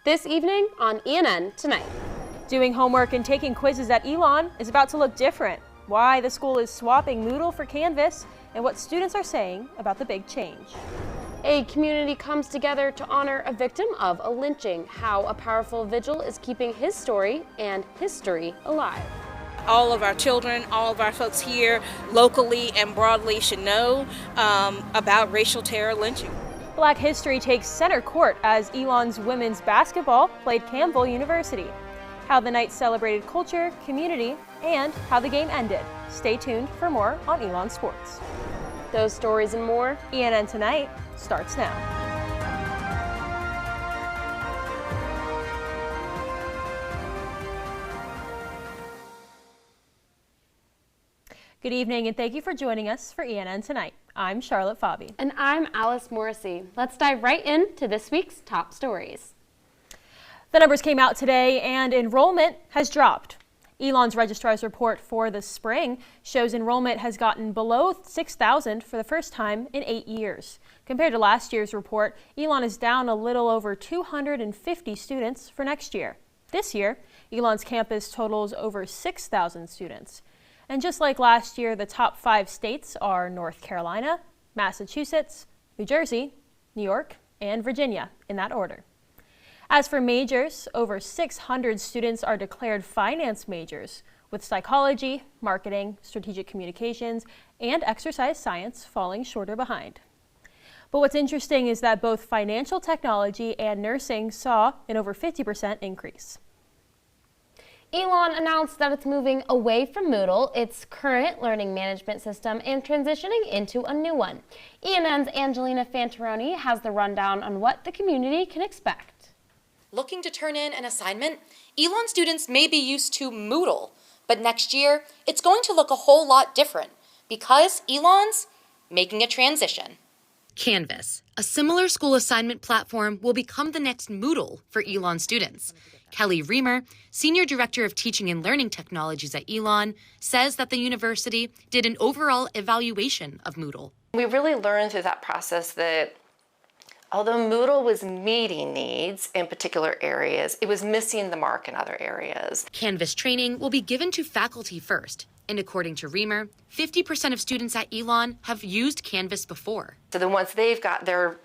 This evening on ENN Tonight. Doing homework and taking quizzes at Elon is about to look different. Why the school is swapping Moodle for Canvas and what students are saying about the big change. A community comes together to honor a victim of a lynching. How a powerful vigil is keeping his story and history alive. All of our children, all of our folks here locally and broadly should know about racial terror lynching. Black history takes center court as Elon's women's basketball played Campbell University. How the night celebrated culture, community, and how the game ended. Stay tuned for more on Elon Sports. Those stories and more. ENN Tonight starts now. Good evening and thank you for joining us for ENN Tonight. I'm Charlotte Pfabe. And I'm Alice Morrissey. Let's dive right into this week's top stories. The numbers came out today and enrollment has dropped. Elon's registrar's report for the spring shows enrollment has gotten below 6,000 for the first time in 8 years. Compared to last year's report, Elon is down a little over 250 students for next year. This year, Elon's campus totals over 6,000 students. And just like last year, the top 5 states are North Carolina, Massachusetts, New Jersey, New York, and Virginia, in that order. As for majors, over 600 students are declared finance majors, with psychology, marketing, strategic communications, and exercise science falling shorter behind. But what's interesting is that both financial technology and nursing saw an over 50% increase. Elon announced that it's moving away from Moodle, its current learning management system, and transitioning into a new one. ENN's Anjolina Fantaroni has the rundown on what the community can expect. Looking to turn in an assignment? Elon students may be used to Moodle, but next year it's going to look a whole lot different because Elon's making a transition. Canvas, a similar school assignment platform, will become the next Moodle for Elon students. Kelly Reamer, Senior Director of Teaching and Learning Technologies at Elon, says that the university did an overall evaluation of Moodle. We really learned through that process that although Moodle was meeting needs in particular areas, it was missing the mark in other areas. Canvas training will be given to faculty first, and according to Reamer, 50% of students at Elon have used Canvas before. So then once they've got their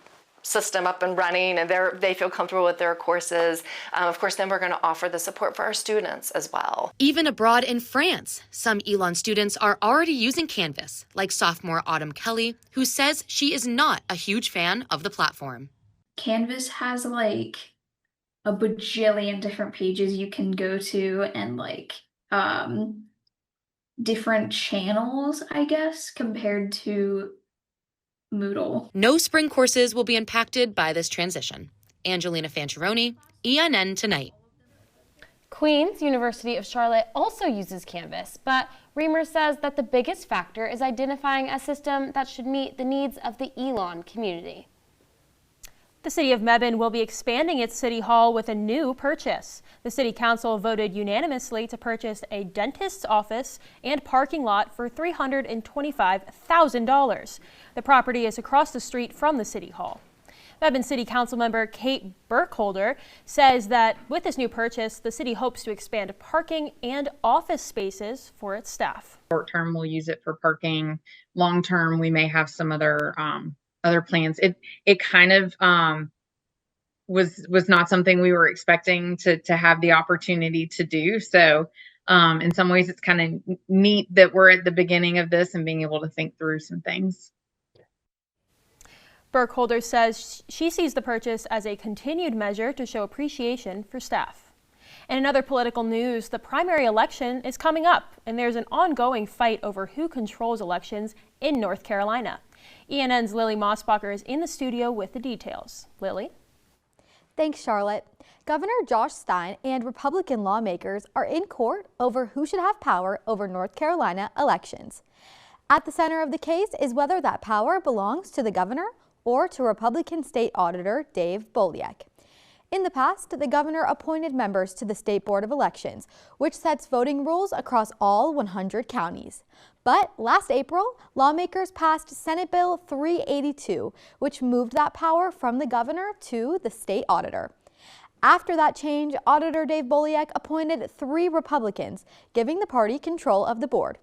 system up and running and they feel comfortable with their courses, of course, then we're going to offer the support for our students as well. Even abroad in France, some Elon students are already using Canvas, like sophomore Autumn Kelly, who says she is not a huge fan of the platform. Canvas has like a bajillion different pages you can go to and like different channels, I guess, compared to Moodle. No spring courses will be impacted by this transition. Anjolina Fantaroni, ENN Tonight. Queen's University of Charlotte also uses Canvas, but Reamer says that the biggest factor is identifying a system that should meet the needs of the Elon community. The city of Mebane will be expanding its city hall with a new purchase. The city council voted unanimously to purchase a dentist's office and parking lot for $325,000. The property is across the street from the city hall. Mebane City Council member Kate Burkholder says that with this new purchase, the city hopes to expand parking and office spaces for its staff. Short term, we'll use it for parking. Long term, we may have some other plans. It kind of was not something we were expecting to have the opportunity to do. So in some ways, it's kind of neat that we're at the beginning of this and being able to think through some things. Burkholder says she sees the purchase as a continued measure to show appreciation for staff. And in other political news, the primary election is coming up, and there's an ongoing fight over who controls elections in North Carolina. ENN's Lily Mosbacher is in the studio with the details. Lily? Thanks, Charlotte. Governor Josh Stein and Republican lawmakers are in court over who should have power over North Carolina elections. At the center of the case is whether that power belongs to the governor or to Republican State Auditor Dave Boliek. In the past, the governor appointed members to the State Board of Elections, which sets voting rules across all 100 counties. But last April, lawmakers passed Senate Bill 382, which moved that power from the governor to the state auditor. After that change, Auditor Dave Boliek appointed 3 Republicans, giving the party control of the board.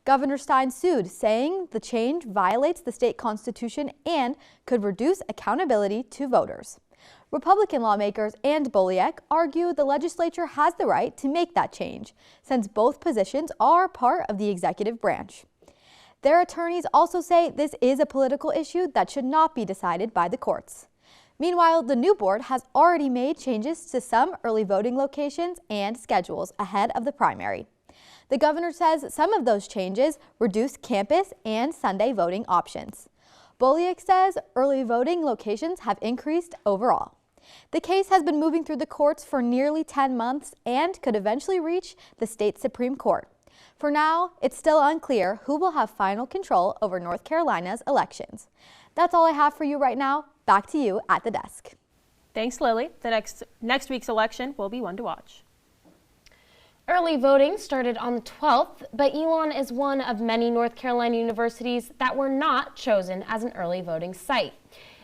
Governor Stein sued, saying the change violates the state constitution and could reduce accountability to voters. Republican lawmakers and Boliek argue the legislature has the right to make that change, since both positions are part of the executive branch. Their attorneys also say this is a political issue that should not be decided by the courts. Meanwhile, the new board has already made changes to some early voting locations and schedules ahead of the primary. The governor says some of those changes reduce campus and Sunday voting options. Boliek says early voting locations have increased overall. The case has been moving through the courts for nearly 10 months and could eventually reach the state Supreme Court. For now, it's still unclear who will have final control over North Carolina's elections. That's all I have for you right now. Back to you at the desk. Thanks, Lily. The next week's election will be one to watch. Early voting started on the 12th, but Elon is one of many North Carolina universities that were not chosen as an early voting site.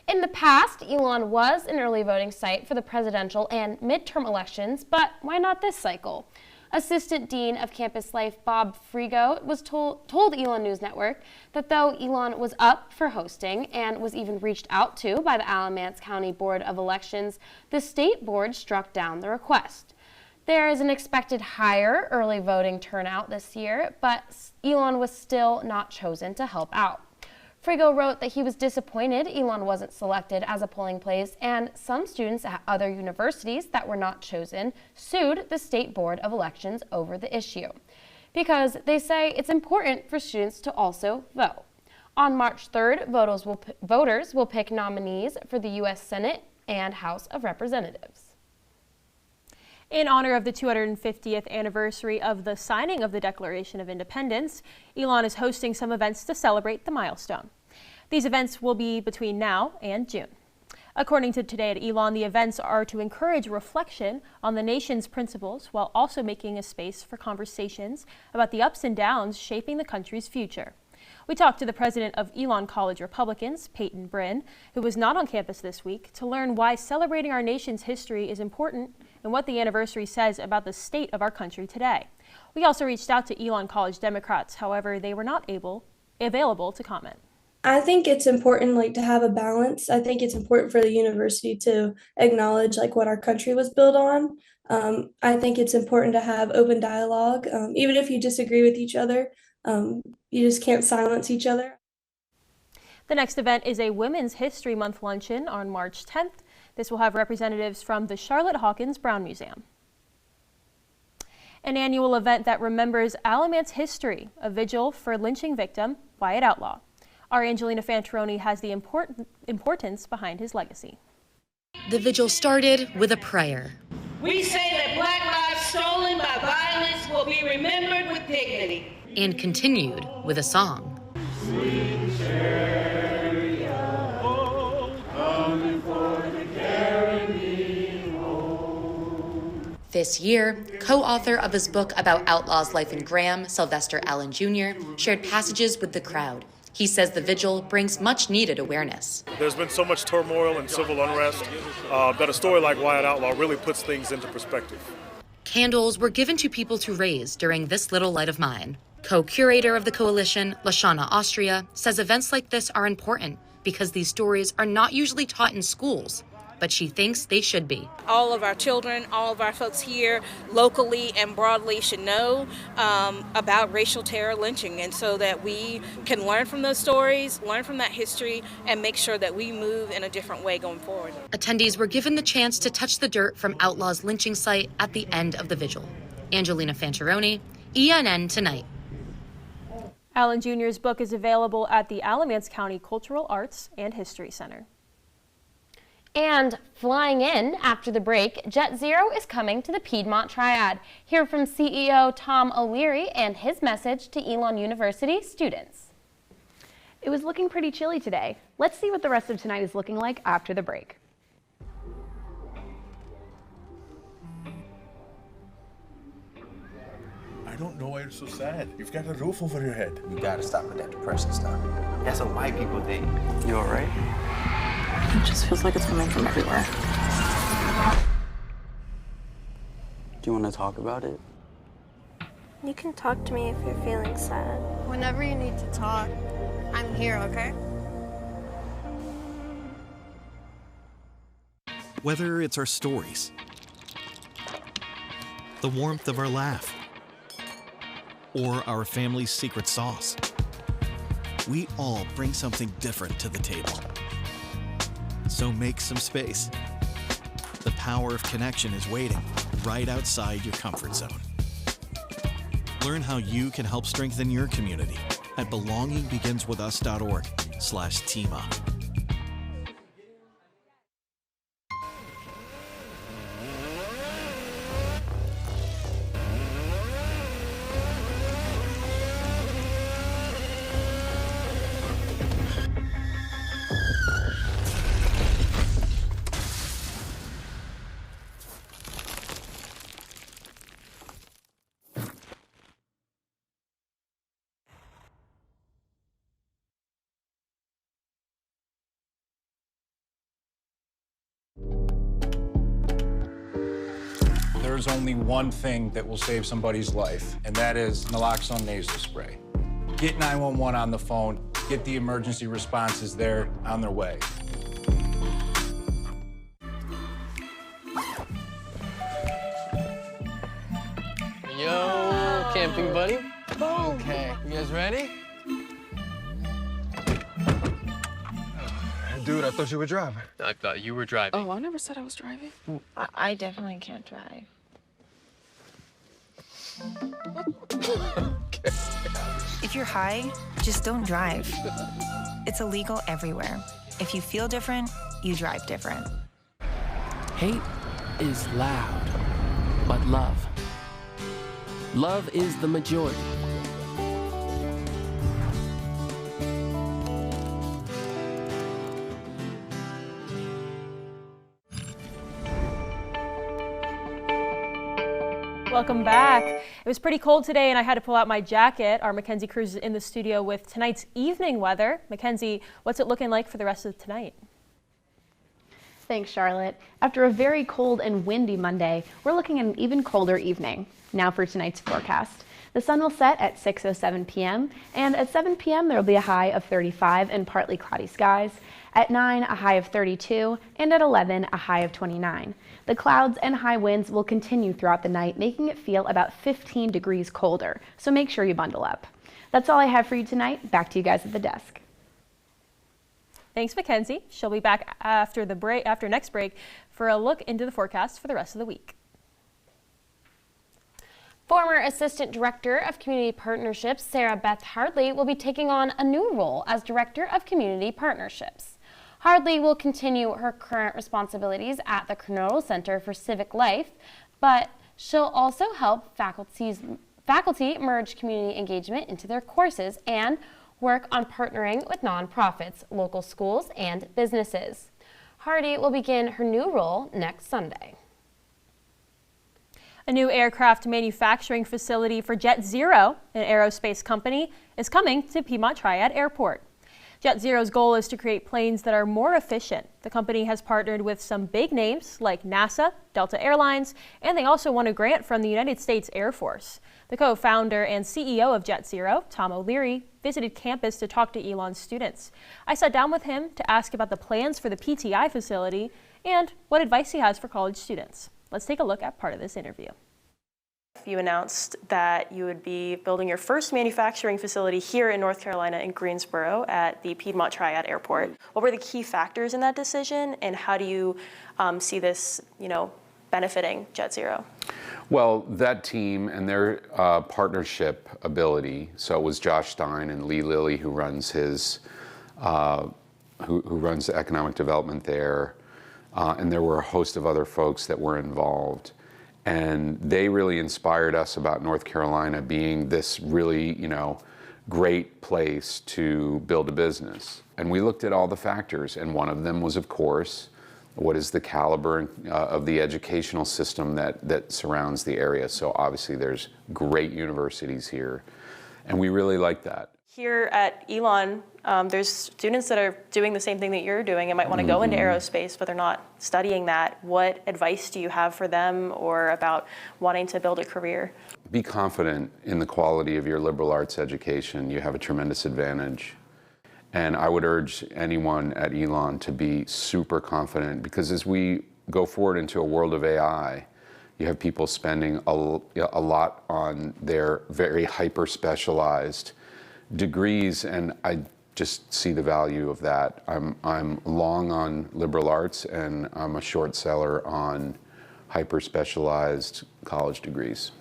In the past, Elon was an early voting site for the presidential and midterm elections, but why not this cycle? Assistant Dean of Campus Life Bob Frigo was told Elon News Network that though Elon was up for hosting and was even reached out to by the Alamance County Board of Elections, the state board struck down the request. There is an expected higher early voting turnout this year, but Elon was still not chosen to help out. Frigo wrote that he was disappointed Elon wasn't selected as a polling place, and some students at other universities that were not chosen sued the State Board of Elections over the issue because they say it's important for students to also vote. On March 3rd, voters will pick nominees for the U.S. Senate and House of Representatives. In honor of the 250th anniversary of the signing of the Declaration of Independence, Elon is hosting some events to celebrate the milestone. These events will be between now and June. According to Today at Elon, the events are to encourage reflection on the nation's principles while also making a space for conversations about the ups and downs shaping the country's future. We talked to the president of Elon College Republicans, Peyton Bryn, who was not on campus this week, to learn why celebrating our nation's history is important and what the anniversary says about the state of our country today. We also reached out to Elon College Democrats, however, they were not available to comment. I think it's important to have a balance. I think it's important for the university to acknowledge what our country was built on. I think it's important to have open dialogue, even if you disagree with each other. You just can't silence each other. The next event is a Women's History Month luncheon on March 10th. This will have representatives from the Charlotte Hawkins Brown Museum. An annual event that remembers Alamance history, a vigil for lynching victim Wyatt Outlaw. Our Anjolina Fantaroni has the importance behind his legacy. The vigil started with a prayer. We say that Black lives stolen by violence will be remembered with dignity. And continued with a song. Sweet chariot, coming for the carrying home. This year, co-author of his book about Outlaw's life in Graham, Sylvester Allen Jr., shared passages with the crowd. He says the vigil brings much-needed awareness. There's been so much turmoil and civil unrest that a story like Wyatt Outlaw really puts things into perspective. Candles were given to people to raise during This Little Light of Mine. Co-curator of the coalition, Lashana Austria, says events like this are important because these stories are not usually taught in schools, but she thinks they should be. All of our children, all of our folks here locally and broadly should know about racial terror lynching, and so that we can learn from those stories, learn from that history, and make sure that we move in a different way going forward. Attendees were given the chance to touch the dirt from Outlaw's lynching site at the end of the vigil. Anjolina Fantaroni, ENN Tonight. Allen Jr.'s book is available at the Alamance County Cultural Arts and History Center. And flying in after the break, Jet Zero is coming to the Piedmont Triad. Hear from CEO Tom O'Leary and his message to Elon University students. It was looking pretty chilly today. Let's see what the rest of tonight is looking like after the break. I don't know why you're so sad. You've got a roof over your head. You gotta stop with that depressing stuff. That's what white people think. You all right? It just feels like it's coming from everywhere. Do you want to talk about it? You can talk to me if you're feeling sad. Whenever you need to talk, I'm here, okay? Whether it's our stories, the warmth of our laugh, or our family's secret sauce, we all bring something different to the table. So make some space. The power of connection is waiting right outside your comfort zone. Learn how you can help strengthen your community at belongingbeginswithus.org/teamup. There's only one thing that will save somebody's life, and that is naloxone nasal spray. Get 911 on the phone, get the emergency responses there on their way. Yo, camping buddy. Okay, you guys ready? Dude, I thought you were driving. I thought you were driving. Oh, I never said I was driving. I definitely can't drive. If you're high, just don't drive. It's illegal everywhere. If you feel different, you drive different. Hate is loud, but love is the majority. Welcome back. It was pretty cold today and I had to pull out my jacket. Our Mackenzie Cruz is in the studio with tonight's evening weather. Mackenzie, what's it looking like for the rest of tonight? Thanks, Charlotte. After a very cold and windy Monday, we're looking at an even colder evening. Now for tonight's forecast. The sun will set at 6:07 p.m. and at 7 p.m. there will be a high of 35 and partly cloudy skies. At 9, a high of 32, and at 11, a high of 29. The clouds and high winds will continue throughout the night, making it feel about 15 degrees colder, so make sure you bundle up. That's all I have for you tonight. Back to you guys at the desk. Thanks, Mackenzie. She'll be back after next break for a look into the forecast for the rest of the week. Former Assistant Director of Community Partnerships, Sarah Beth Hardley, will be taking on a new role as Director of Community Partnerships. Hardley will continue her current responsibilities at the Cronulla Center for Civic Life, but she'll also help faculty merge community engagement into their courses and work on partnering with nonprofits, local schools, and businesses. Hardley will begin her new role next Sunday. A new aircraft manufacturing facility for Jet Zero, an aerospace company, is coming to Piedmont Triad Airport. Jet Zero's goal is to create planes that are more efficient. The company has partnered with some big names like NASA, Delta Airlines, and they also won a grant from the United States Air Force. The co-founder and CEO of Jet Zero, Tom O'Leary, visited campus to talk to Elon's students. I sat down with him to ask about the plans for the PTI facility and what advice he has for college students. Let's take a look at part of this interview. You announced that you would be building your first manufacturing facility here in North Carolina in Greensboro at the Piedmont Triad Airport. What were the key factors in that decision, and how do you see this, benefiting Jet Zero? Well, that team and their partnership ability. So it was Josh Stein and Lee Lilly who runs his, who runs the economic development there, and there were a host of other folks that were involved. And they really inspired us about North Carolina being this really, great place to build a business. And we looked at all the factors, and one of them was, of course, what is the caliber of the educational system that surrounds the area. So obviously there's great universities here, and we really like that. Here at Elon, there's students that are doing the same thing that you're doing and might want to go into aerospace, but they're not studying that. What advice do you have for them or about wanting to build a career? Be confident in the quality of your liberal arts education. You have a tremendous advantage. And I would urge anyone at Elon to be super confident, because as we go forward into a world of AI, you have people spending a lot on their very hyper-specialized degrees, and I just see the value of that. I'm long on liberal arts, and I'm a short seller on hyper-specialized college degrees.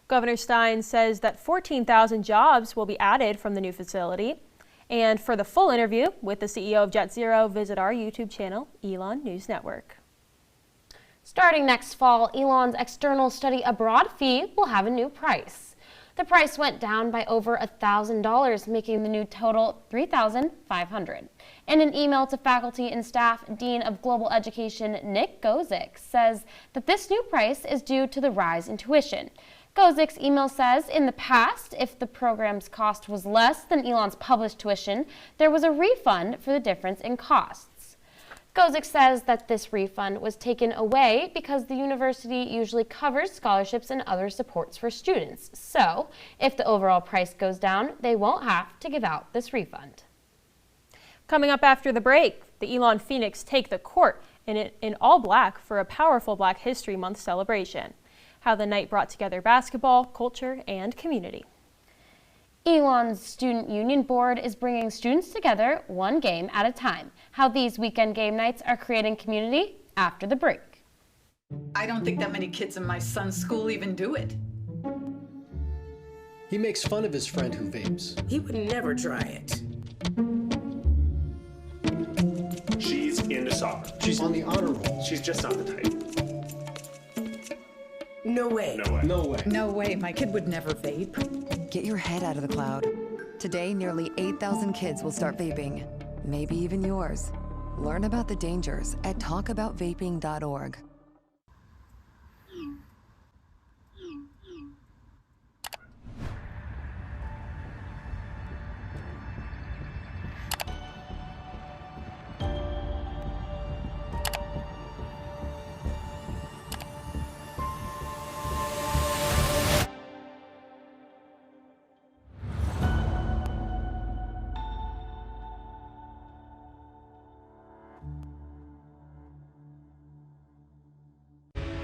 Governor Stein says that 14,000 jobs will be added from the new facility. And for the full interview with the CEO of JetZero, visit our YouTube channel, Elon News Network. Starting next fall, Elon's external study abroad fee will have a new price. The price went down by over $1,000, making the new total $3,500. In an email to faculty and staff, Dean of Global Education Nick Gozick says that this new price is due to the rise in tuition. Gozick's email says, in the past, if the program's cost was less than Elon's published tuition, there was a refund for the difference in costs. Gozick says that this refund was taken away because the university usually covers scholarships and other supports for students. So, if the overall price goes down, they won't have to give out this refund. Coming up after the break, the Elon Phoenix take the court in all black for a powerful Black History Month celebration. How the night brought together basketball, culture, and community. Elon's Student Union Board is bringing students together one game at a time. How these weekend game nights are creating community after the break. I don't think that many kids in my son's school even do it. He makes fun of his friend who vapes. He would never try it. She's into soccer. She's on the honor roll. She's just not the type. No way. No way. No way. No way, my kid would never vape. Get your head out of the cloud. Today, nearly 8,000 kids will start vaping. Maybe even yours. Learn about the dangers at talkaboutvaping.org.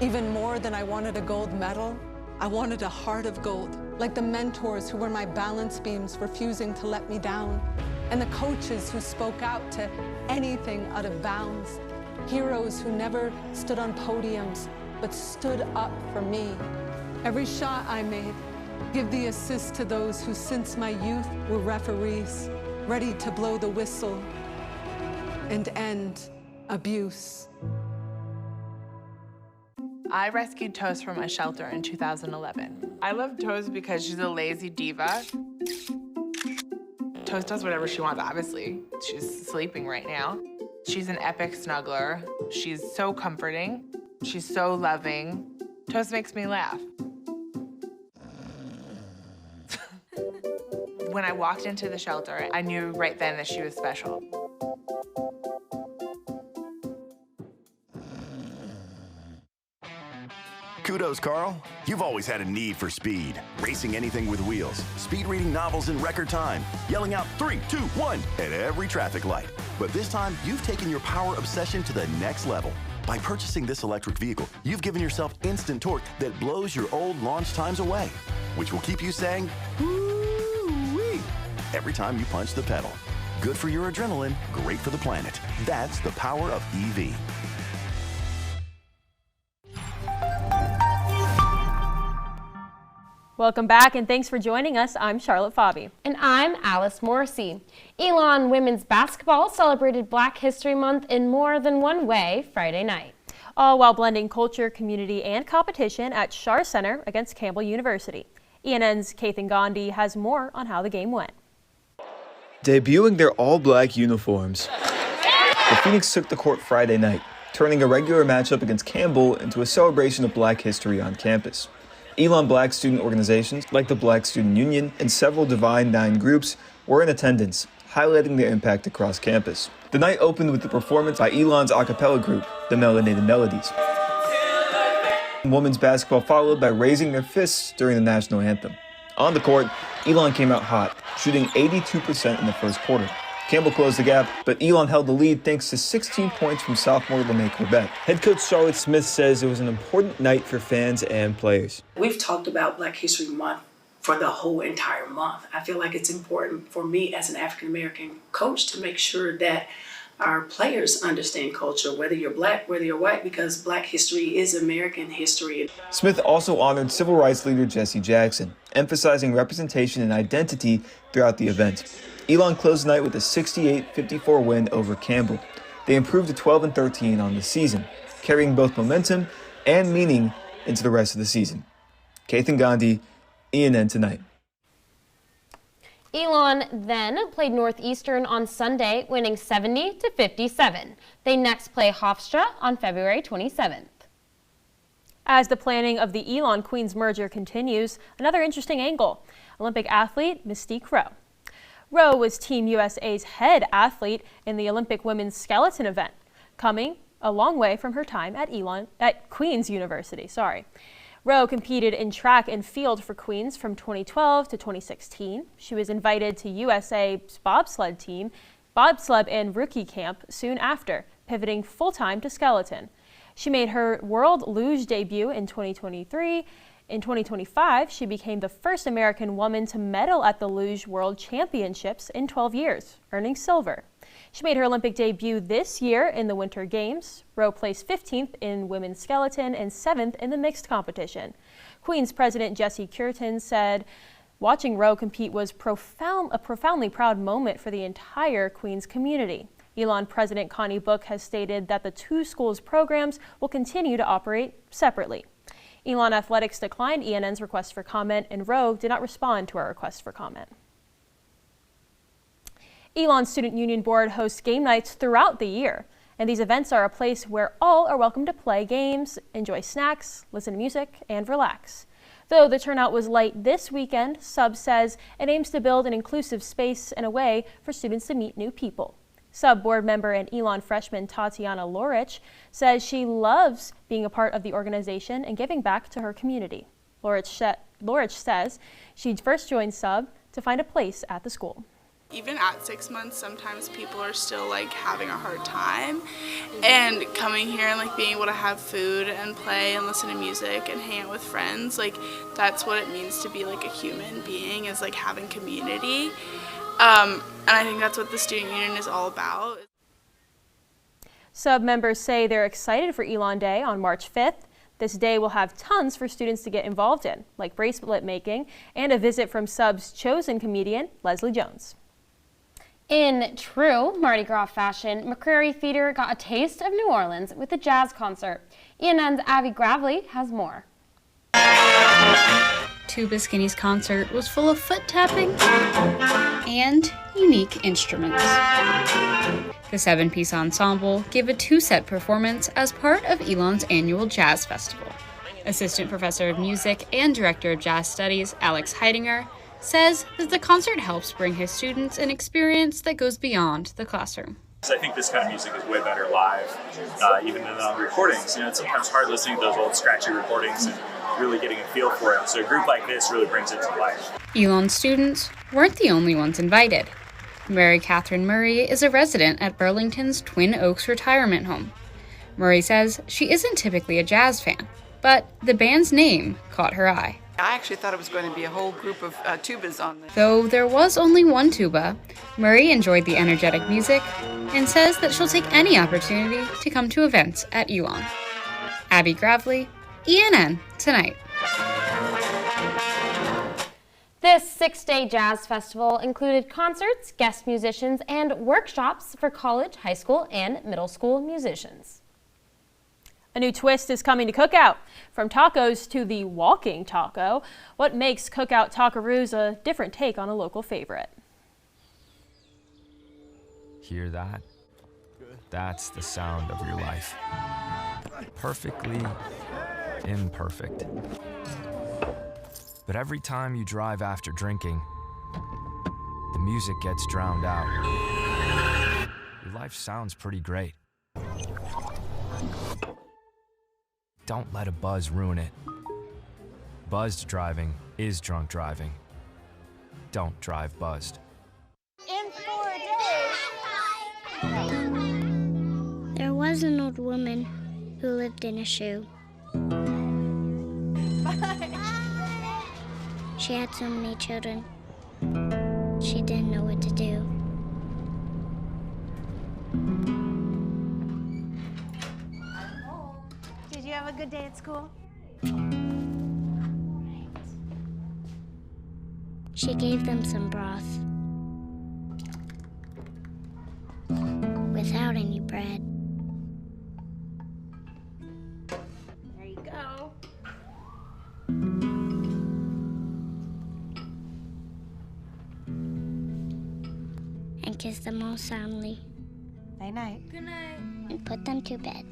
Even more than I wanted a gold medal, I wanted a heart of gold, like the mentors who were my balance beams refusing to let me down, and the coaches who spoke out to anything out of bounds, heroes who never stood on podiums, but stood up for me. Every shot I made, give the assist to those who since my youth were referees, ready to blow the whistle and end abuse. I rescued Toast from a shelter in 2011. I love Toast because she's a lazy diva. Toast does whatever she wants, obviously. She's sleeping right now. She's an epic snuggler. She's so comforting. She's so loving. Toast makes me laugh. When I walked into the shelter, I knew right then that she was special. Kudos, Carl. You've always had a need for speed. Racing anything with wheels, speed reading novels in record time, yelling out 3, 2, 1 at every traffic light. But this time, you've taken your power obsession to the next level. By purchasing this electric vehicle, you've given yourself instant torque that blows your old launch times away, which will keep you saying, woo-wee, every time you punch the pedal. Good for your adrenaline, great for the planet. That's the power of EV. Welcome back, and thanks for joining us. I'm Charlotte Pfabe. And I'm Alice Morrissey. Elon women's basketball celebrated Black History Month in more than one way Friday night. All while blending culture, community, and competition at Schar Center against Campbell University. ENN's Kathan Gandhi has more on how the game went. Debuting their all-black uniforms, the Phoenix took the court Friday night, turning a regular matchup against Campbell into a celebration of Black history on campus. Elon Black student organizations like the Black Student Union and several Divine Nine groups were in attendance, highlighting their impact across campus. The night opened with the performance by Elon's a cappella group, the Melanated Melodies. Women's basketball followed by raising their fists during the national anthem. On the court, Elon came out hot, shooting 82% in the first quarter. Campbell closed the gap, but Elon held the lead thanks to 16 points from sophomore LeMay Corbett. Head coach Charlotte Smith says it was an important night for fans and players. We've talked about Black History Month for the whole entire month. I feel like it's important for me as an African-American coach to make sure that our players understand culture, whether you're Black, whether you're white, because Black history is American history. Smith also honored civil rights leader Jesse Jackson, emphasizing representation and identity throughout the event. Elon closed the night with a 68-54 win over Campbell. They improved to 12-13 on the season, carrying both momentum and meaning into the rest of the season. Kathan, Gandhi, ENN Tonight. Elon then played Northeastern on Sunday, winning 70-57. They next play Hofstra on February 27th. As the planning of the Elon-Queens merger continues, another interesting angle. Olympic athlete Mystique Rowe. Rowe was Team USA's head athlete in the Olympic women's skeleton event, coming a long way from her time at Queens University. Rowe competed in track and field for Queens from 2012 to 2016. She was invited to USA's bobsled team, bobsled and rookie camp soon after, pivoting full-time to skeleton. She made her World Luge debut in 2023. In 2025, she became the first American woman to medal at the Luge World Championships in 12 years, earning silver. She made her Olympic debut this year in the Winter Games. Rowe placed 15th in women's skeleton and 7th in the mixed competition. Queens President Jesse Curtin said, "Watching Rowe compete was a profoundly proud moment for the entire Queens community." Elon President Connie Book has stated that the two schools' programs will continue to operate separately. Elon Athletics declined ENN's request for comment, and Rowe did not respond to our request for comment. Elon Student Union Board hosts game nights throughout the year, and these events are a place where all are welcome to play games, enjoy snacks, listen to music, and relax. Though the turnout was light this weekend, Sub says it aims to build an inclusive space and a way for students to meet new people. Sub board member and Elon freshman Tatiana Lorich says she loves being a part of the organization and giving back to her community. Lorich says she first joined Sub to find a place at the school. Even at 6 months, sometimes people are still having a hard time, and coming here and being able to have food and play and listen to music and hang out with friends, that's what it means to be a human being, is having community. And I think that's what the student union is all about. Sub members say they're excited for Elon Day on March 5th. This day will have tons for students to get involved in, like bracelet making and a visit from Sub's chosen comedian, Leslie Jones. In true Mardi Gras fashion, McCreary Theater got a taste of New Orleans with a jazz concert. ENN's Abbie Gravely has more. Tuba Skinny's concert was full of foot tapping and unique instruments. The 7-piece ensemble gave a 2-set performance as part of Elon's annual jazz festival. Assistant Professor of Music and Director of Jazz Studies, Alex Heidinger, says that the concert helps bring his students an experience that goes beyond the classroom. I think this kind of music is way better live, even than on recordings. It's sometimes hard listening to those old scratchy recordings and really getting a feel for it. So a group like this really brings it to life. Elon's students weren't the only ones invited. Mary Catherine Murray is a resident at Burlington's Twin Oaks retirement home. Murray says she isn't typically a jazz fan, but the band's name caught her eye. I actually thought it was going to be a whole group of tubas on there. Though there was only one tuba, Murray enjoyed the energetic music and says that she'll take any opportunity to come to events at Elon. Abbie Gravely, ENN Tonight. This 6-day jazz festival included concerts, guest musicians, and workshops for college, high school, and middle school musicians. A new twist is coming to Cookout. From tacos to the walking taco, what makes Cookout Tacaroos a different take on a local favorite? Hear that? That's the sound of your life. Perfectly imperfect. But every time you drive after drinking, the music gets drowned out. Your life sounds pretty great. Don't let a buzz ruin it. Buzzed driving is drunk driving. Don't drive buzzed. In 4 days. There was an old woman who lived in a shoe. She had so many children. She didn't know what to do. Did you have a good day at school? She gave them some broth. Without any bread. There you go. And kissed them all soundly. Night night. Good night. And put them to bed.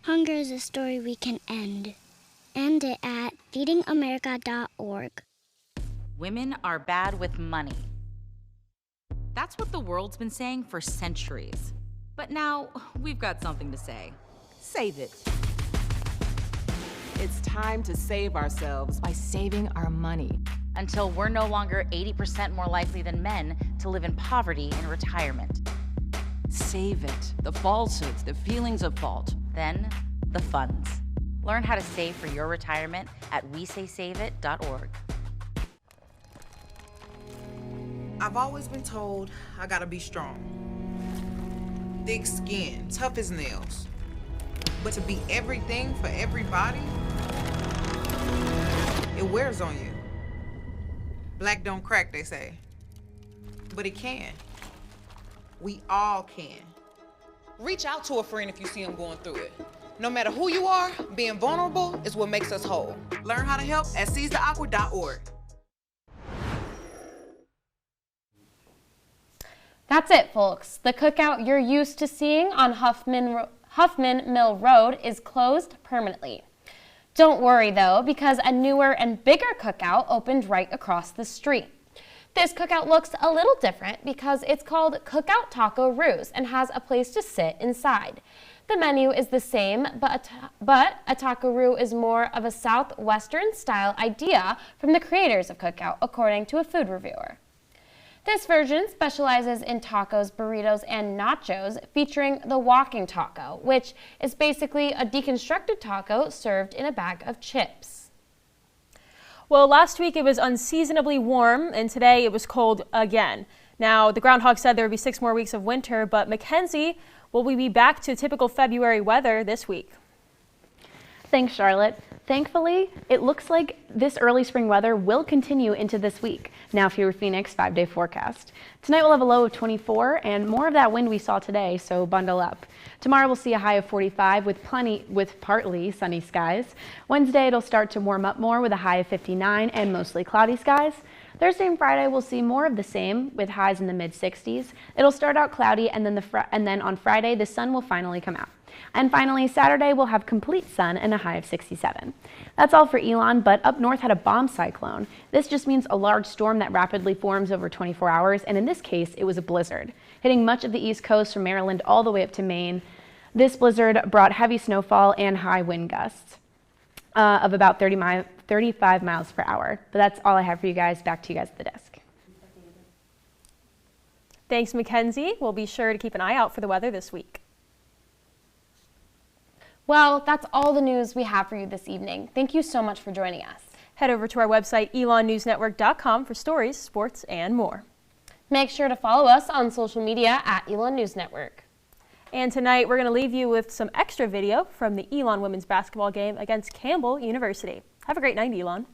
Hunger is a story we can end. End it at feedingamerica.org. Women are bad with money. That's what the world's been saying for centuries. But now we've got something to say. Save it. It's time to save ourselves by saving our money. Until we're no longer 80% more likely than men to live in poverty in retirement. Save it. The falsehoods, the feelings of fault. Then, the funds. Learn how to save for your retirement at WeSaySaveIt.org. I've always been told I gotta be strong. Thick skin, tough as nails. But to be everything for everybody, it wears on you. Black don't crack, they say. But it can. We all can. Reach out to a friend if you see them going through it. No matter who you are, being vulnerable is what makes us whole. Learn how to help at seizetheawkward.org. That's it, folks. The cookout you're used to seeing on Huffman Mill Road is closed permanently. Don't worry, though, because a newer and bigger cookout opened right across the street. This cookout looks a little different because it's called Cookout Taco Roos and has a place to sit inside. The menu is the same, but a taco-roo is more of a Southwestern style idea from the creators of Cookout, according to a food reviewer. This version specializes in tacos, burritos, and nachos, featuring the walking taco, which is basically a deconstructed taco served in a bag of chips. Well, last week it was unseasonably warm, and today it was cold again. Now, the groundhog said there would be 6 more weeks of winter, but Mackenzie, will we be back to typical February weather this week? Thanks, Charlotte. Thankfully, it looks like this early spring weather will continue into this week. Now for your Phoenix 5-day forecast. Tonight we'll have a low of 24 and more of that wind we saw today, so bundle up. Tomorrow we'll see a high of 45 with partly sunny skies. Wednesday it'll start to warm up more with a high of 59 and mostly cloudy skies. Thursday and Friday we'll see more of the same with highs in the mid-60s. It'll start out cloudy and then on Friday the sun will finally come out. And finally, Saturday we'll have complete sun and a high of 67. That's all for Elon, but up north had a bomb cyclone. This just means a large storm that rapidly forms over 24 hours, and in this case, it was a blizzard, hitting much of the East Coast from Maryland all the way up to Maine. This blizzard brought heavy snowfall and high wind gusts of about 35 miles per hour. But that's all I have for you guys. Back to you guys at the desk. Thanks, Mackenzie. We'll be sure to keep an eye out for the weather this week. Well, that's all the news we have for you this evening. Thank you so much for joining us. Head over to our website, elonnewsnetwork.com, for stories, sports, and more. Make sure to follow us on social media at Elon News Network. And tonight, we're going to leave you with some extra video from the Elon women's basketball game against Campbell University. Have a great night, Elon.